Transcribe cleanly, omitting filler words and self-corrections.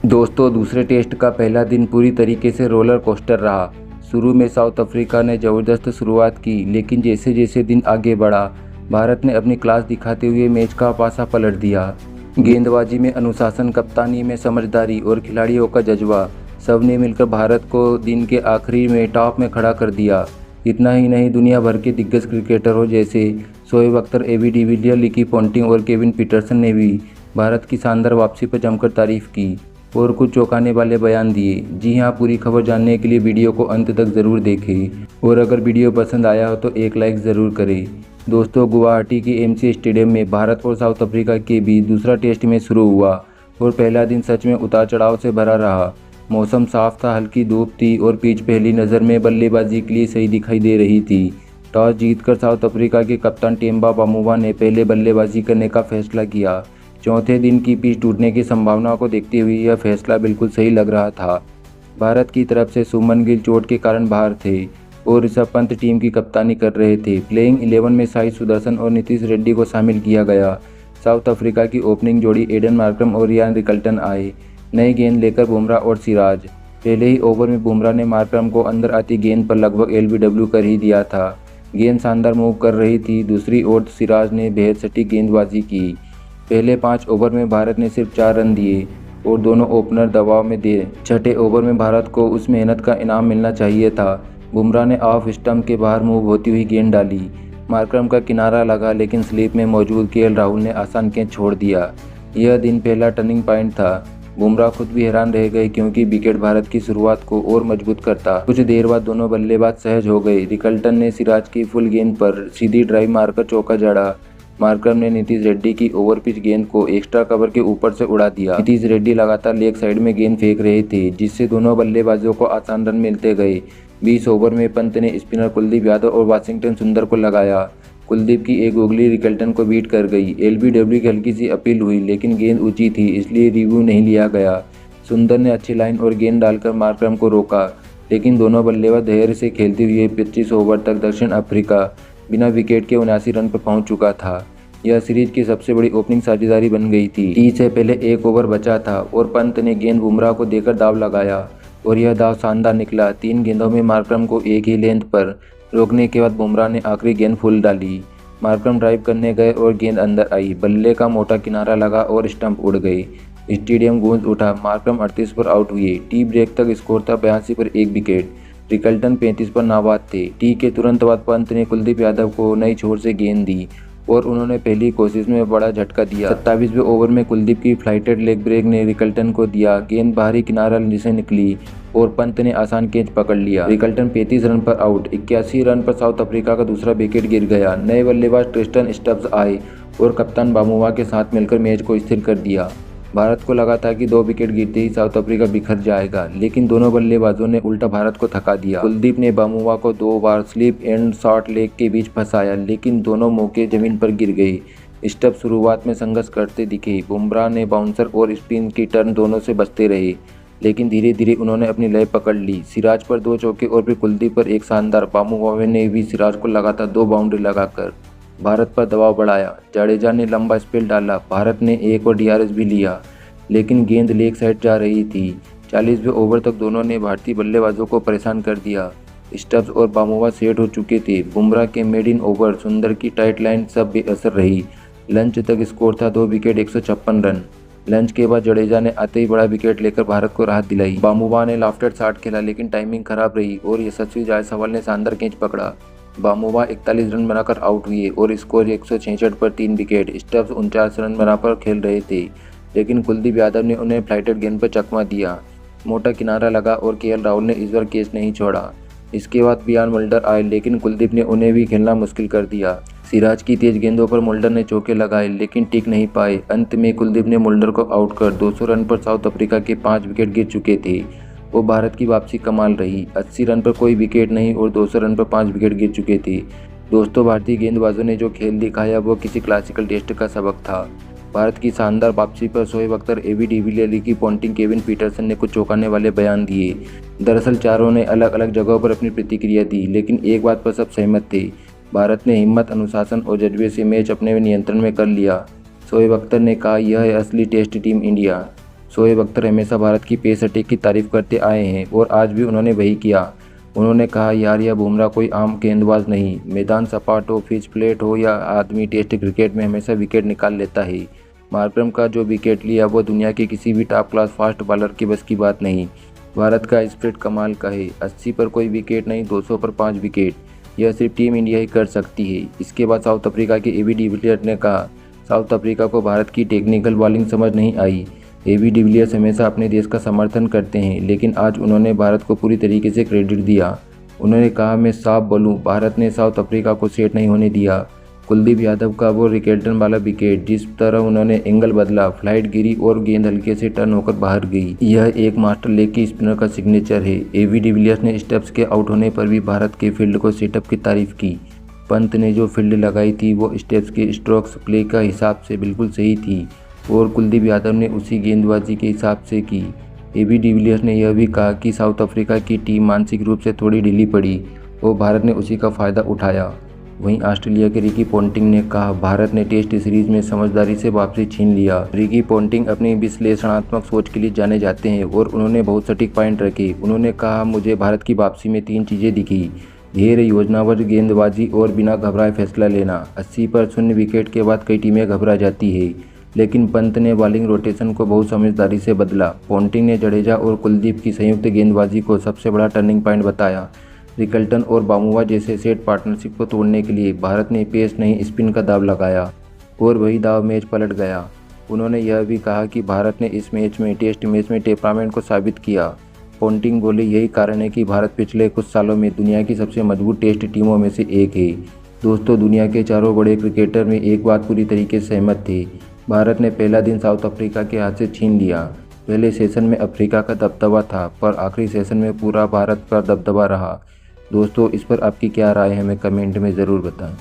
दोस्तों, दूसरे टेस्ट का पहला दिन पूरी तरीके से रोलर कोस्टर रहा। शुरू में साउथ अफ्रीका ने ज़बरदस्त शुरुआत की, लेकिन जैसे जैसे दिन आगे बढ़ा, भारत ने अपनी क्लास दिखाते हुए मैच का पासा पलट दिया। गेंदबाजी में अनुशासन, कप्तानी में समझदारी और खिलाड़ियों का जज्बा, सब ने मिलकर भारत को दिन के आखिरी में टॉप में खड़ा कर दिया। इतना ही नहीं, दुनिया भर के दिग्गज क्रिकेटरों जैसे Shoaib Akhtar, AB de Villiers, Ricky Ponting और केविन पीटरसन ने भी भारत की शानदार वापसी पर जमकर तारीफ की और कुछ चौंकाने वाले बयान दिए। जी हाँ, पूरी खबर जानने के लिए वीडियो को अंत तक ज़रूर देखें और अगर वीडियो पसंद आया हो तो एक लाइक ज़रूर करें। दोस्तों, गुवाहाटी के एमसी स्टेडियम में भारत और साउथ अफ्रीका के बीच दूसरा टेस्ट मैच शुरू हुआ और पहला दिन सच में उतार चढ़ाव से भरा रहा। मौसम साफ था, हल्की धूप थी और पिच पहली नज़र में बल्लेबाजी के लिए सही दिखाई दे रही थी। टॉस जीतकर साउथ अफ्रीका के कप्तान टेम्बा बामुवा ने पहले बल्लेबाजी करने का फैसला किया। चौथे दिन की पिच टूटने की संभावना को देखते हुए यह फैसला बिल्कुल सही लग रहा था। भारत की तरफ से शुभमन गिल चोट के कारण बाहर थे और ऋषभ पंत टीम की कप्तानी कर रहे थे। प्लेइंग 11 में साई सुदर्शन और नीतीश रेड्डी को शामिल किया गया। साउथ अफ्रीका की ओपनिंग जोड़ी एडन मार्क्रम और रियान रिकल्टन आए। नई गेंद लेकर बुमराह और सिराज। पहले ही ओवर में बुमराह ने मार्क्रम को अंदर आती गेंद पर लगभग एलबीडब्ल्यू कर ही दिया था। गेंद शानदार मूव कर रही थी। दूसरी ओर सिराज ने बेहद सटीक गेंदबाजी की। पहले 5 ओवर में भारत ने सिर्फ 4 रन दिए और दोनों ओपनर दबाव में दिए। छठे ओवर में भारत को उस मेहनत का इनाम मिलना चाहिए था। बुमराह ने ऑफ स्टंप के बाहर मूव होती हुई गेंद डाली। मार्क्रम का किनारा लगा, लेकिन स्लिप में मौजूद केएल राहुल ने आसान कैच छोड़ दिया। यह दिन पहला टर्निंग पॉइंट था। बुमराह खुद भी हैरान रह गए क्योंकि विकेट भारत की शुरुआत को और मजबूत करता। कुछ देर बाद दोनों बल्लेबाज सहज हो गए। रिकल्टन ने सिराज की फुल गेंद पर सीधी ड्राइव मारकर चौका जड़ा। मार्क्रम ने नीतीश रेड्डी की ओवर पिच गेंद को एक्स्ट्रा कवर के ऊपर से उड़ा दिया। नीतीश रेड्डी लगातार लेग साइड में गेंद फेंक रहे थे, जिससे दोनों बल्लेबाजों को आसान रन मिलते गए। 20 ओवर में पंत ने स्पिनर कुलदीप यादव और वाशिंगटन सुंदर को लगाया। कुलदीप की एक उंगली रिकल्टन को बीट कर गई। एलबीडब्ल्यू की हल्की सी अपील हुई, लेकिन गेंद ऊंची थी, इसलिए रिव्यू नहीं लिया गया। सुंदर ने अच्छी लाइन और गेंद डालकर मार्क्रम को रोका, लेकिन दोनों बल्लेबाज धैर्य से खेलते हुए 25 ओवर तक दक्षिण अफ्रीका बिना विकेट के 79 रन पर पहुंच चुका था। यह सीरीज की सबसे बड़ी ओपनिंग साझेदारी बन गई थी। टी से पहले 1 ओवर बचा था और पंत ने गेंद बुमराह को देकर दाव लगाया और यह दाव शानदार निकला। 3 गेंदों में मार्क्रम को एक ही लेंथ पर रोकने के बाद बुमराह ने आखिरी गेंद फुल डाली। मार्क्रम ड्राइव करने गए और गेंद अंदर आई। बल्ले का मोटा किनारा लगा और स्टंप उड़ गई। स्टेडियम गूंज उठा। मार्क्रम 38 पर आउट हुए। टी ब्रेक तक स्कोर था 82 पर 1 विकेट। रिकल्टन 35 पर नाबाद थे। टी के तुरंत बाद पंत ने कुलदीप यादव को नई छोर से गेंद दी और उन्होंने पहली कोशिश में बड़ा झटका दिया। 27वें ओवर में कुलदीप की फ्लाइटेड लेग ब्रेक ने रिकल्टन को दिया। गेंद बाहरी किनारा से निकली और पंत ने आसान कैच पकड़ लिया। रिकल्टन 35 रन पर आउट। 81 रन पर साउथ अफ्रीका का दूसरा विकेट गिर गया। नए बल्लेबाज ट्रिस्टन स्टब्स आए और कप्तान बामुवा के साथ मिलकर मैच को स्थिर कर दिया। भारत को लगा था कि 2 विकेट गिरते ही साउथ अफ्रीका बिखर जाएगा, लेकिन दोनों बल्लेबाजों ने उल्टा भारत को थका दिया। कुलदीप ने बामुवा को 2 बार स्लिप एंड शॉर्ट लेग के बीच फंसाया, लेकिन दोनों मौके जमीन पर गिर गए। स्टब्स शुरुआत में संघर्ष करते दिखे। बुमराह ने बाउंसर और स्पिन की टर्न दोनों से बचते रहे, लेकिन धीरे धीरे उन्होंने अपनी लय पकड़ ली। सिराज पर 2 चौके और फिर कुलदीप पर एक शानदार। बामुवा ने भी सिराज को लगातार 2 बाउंड्री लगाकर भारत पर दबाव बढ़ाया। जडेजा ने लंबा स्पेल डाला। भारत ने एक और डीआरएस भी लिया, लेकिन गेंद लेग साइड जा रही थी। 40वें ओवर तक दोनों ने भारतीय बल्लेबाजों को परेशान कर दिया। स्टब्स और बामुवा सेट हो चुके थे। बुमराह के मेडिन ओवर, सुंदर की टाइट लाइन सब बेअसर रही। लंच तक स्कोर था 2 विकेट 156 रन। लंच के बाद जडेजा ने आते ही बड़ा विकेट लेकर भारत को राहत दिलाई। बामुवा ने लॉफ्टेड शॉट खेला, लेकिन टाइमिंग खराब रही और यशस्वी जायसवाल ने शानदार कैच पकड़ा। बामुवा 41 रन बनाकर आउट हुए और स्कोर 166 पर 3 विकेट। स्टब्स 49 रन बनाकर खेल रहे थे, लेकिन कुलदीप यादव ने उन्हें फ्लाइटेड गेंद पर चकमा दिया। मोटा किनारा लगा और केएल राहुल ने इस बार कैच नहीं छोड़ा। इसके बाद बियान मुल्डर आए, लेकिन कुलदीप ने उन्हें भी खेलना मुश्किल कर दिया। सिराज की तेज गेंदों पर मुल्डर ने चौके लगाए, लेकिन टिक नहीं पाए। अंत में कुलदीप ने मुल्डर को आउट कर 200 रन पर साउथ अफ्रीका के 5 विकेट गिर चुके थे। वो भारत की वापसी कमाल रही। 80 रन पर कोई विकेट नहीं और 200 रन पर 5 विकेट गिर चुके थे। दोस्तों, भारतीय गेंदबाजों ने जो खेल दिखाया वो किसी क्लासिकल टेस्ट का सबक था। भारत की शानदार वापसी पर Shoaib Akhtar, AB de Villiers, Ricky Ponting, Kevin Pietersen ने कुछ चौंकाने वाले बयान दिए। दरअसल चारों ने अलग अलग जगहों पर अपनी प्रतिक्रिया दी, लेकिन एक बात पर सब सहमत थे। भारत ने हिम्मत, अनुशासन और जज्बे से मैच अपने नियंत्रण में कर लिया। शोएब अख्तर ने कहा, यह है असली test team India. Shoaib Akhtar हमेशा भारत की पेस अटैक की तारीफ करते आए हैं और आज भी उन्होंने वही किया। उन्होंने कहा, यार यह बुमराह कोई आम गेंदबाज नहीं, मैदान सपाट हो, पिच फ्लैट हो या आदमी, टेस्ट क्रिकेट में हमेशा विकेट निकाल लेता है। मार्करम का जो विकेट लिया वो दुनिया के किसी भी टॉप क्लास फास्ट बॉलर के बस की बात नहीं। भारत का स्प्रिट कमाल का है, 80 पर कोई विकेट नहीं, 200 पर 5 विकेट, यह सिर्फ टीम इंडिया ही कर सकती है। इसके बाद साउथ अफ्रीका के एबी डिविलियर्स ने कहा, साउथ अफ्रीका को भारत की टेक्निकल बॉलिंग समझ नहीं आई। एबी डिविलियर्स हमेशा अपने देश का समर्थन करते हैं, लेकिन आज उन्होंने भारत को पूरी तरीके से क्रेडिट दिया। उन्होंने कहा, मैं साफ बोलूं, भारत ने साउथ अफ्रीका को सेट नहीं होने दिया। कुलदीप यादव का वो रिकेल्टन वाला विकेट, जिस तरह उन्होंने एंगल बदला, फ्लाइट गिरी और गेंद हल्के से टर्न होकर बाहर गई, यह एक मास्टर लेग की स्पिनर का सिग्नेचर है। एबी डिविलियर्स ने स्टेप्स के आउट होने पर भी भारत के फील्ड को सेटअप की तारीफ की। पंत ने जो फील्ड लगाई थी वो स्टेप्स के स्ट्रोक्स प्ले का हिसाब से बिल्कुल सही थी और कुलदीप यादव ने उसी गेंदबाजी के हिसाब से की। एबी डिविलियर्स ने यह भी कहा कि साउथ अफ्रीका की टीम मानसिक रूप से थोड़ी ढीली पड़ी और भारत ने उसी का फ़ायदा उठाया। वहीं ऑस्ट्रेलिया के रिकी पोंटिंग ने कहा, भारत ने टेस्ट सीरीज में समझदारी से वापसी छीन लिया। रिकी पोंटिंग अपनी विश्लेषणात्मक सोच के लिए जाने जाते हैं और उन्होंने बहुत सटीक पॉइंट रखे। उन्होंने कहा, मुझे भारत की वापसी में 3 चीज़ें दिखी, धैर्य, योजनाबद्ध गेंदबाजी और बिना घबराए फैसला लेना। 80 पर शून्य विकेट के बाद कई टीमें घबरा जाती है, लेकिन पंत ने बॉलिंग रोटेशन को बहुत समझदारी से बदला। पोंटिंग ने जडेजा और कुलदीप की संयुक्त गेंदबाजी को सबसे बड़ा टर्निंग पॉइंट बताया। रिकल्टन और बामुआ जैसे सेट पार्टनरशिप को तोड़ने के लिए भारत ने पेस नहीं स्पिन का दाव लगाया और वही दाव मैच पलट गया। उन्होंने यह भी कहा कि भारत ने इस मैच में टेस्ट मैच में टेम्परामेंट को साबित किया। पोंटिंग बोले, यही कारण है कि भारत पिछले कुछ सालों में दुनिया की सबसे मजबूत टेस्ट टीमों में से एक है। दोस्तों, दुनिया के चारों बड़े क्रिकेटर में एक बात पूरी तरीके से सहमत थे, भारत ने पहला दिन साउथ अफ्रीका के हाथ से छीन लिया। पहले सेशन में अफ्रीका का दबदबा था, पर आखिरी सेशन में पूरा भारत का दबदबा रहा। दोस्तों, इस पर आपकी क्या राय है, हमें कमेंट में ज़रूर बताएं।